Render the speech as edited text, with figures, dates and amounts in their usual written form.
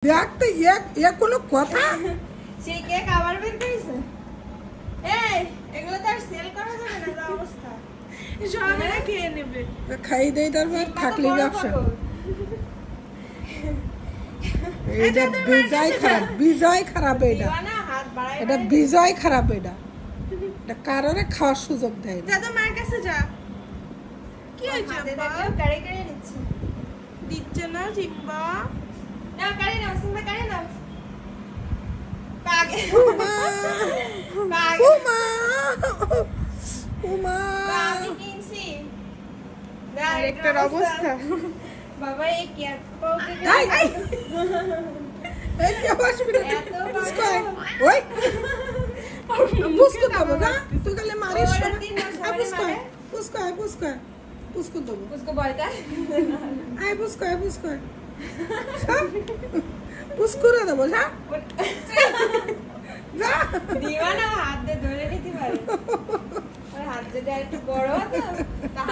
দেখ তো এ কোনো কথা? সেই কেক আবার বের করেছে। এই এগুলো তো আর সেল করা যাবে না, যা অবস্থা। সবাই খেয়ে নেবে। খাই দেই তারপর থাকলি ব্যবসা। এটা বিজয় খারাপ এটা। দিওয়ানা হাত বাড়ায় এটা বিজয় খারাপ এটা কারণে খাওয়ার সুযোগ দেয় না। যা তো মার কাছে যা। কি হয়েছে হাতে আব্বা? দেখো কাড়ে কাড়ে নিচ্ছে। দিচ্ছে না সিম্বা। না কাড়ে নাও, সিম্বা কাড়ে নাও। কাগে উমা কাগে উমা উমা আমি কিনছি। আরেকটার অবস্থা। বাবা এই কেক পাউডার এই, এই। এই কি আসবি না? এত বড়। পুস্কায়। ওই পুস্কু দেবো না তুই খালি মারিস ওরা না। 3 মাস আয় ধরে পুস্কায় মারে। পুস্কায় পুস্কায় পুস্কু দেবো उसको बोलता है আয় পুস্কায় পুস্কায় পুস্কুরে দেবো যা যা दीवाना हाथ दे धरे नहीं थी मारे और हाथ दे একটু বড় তো তা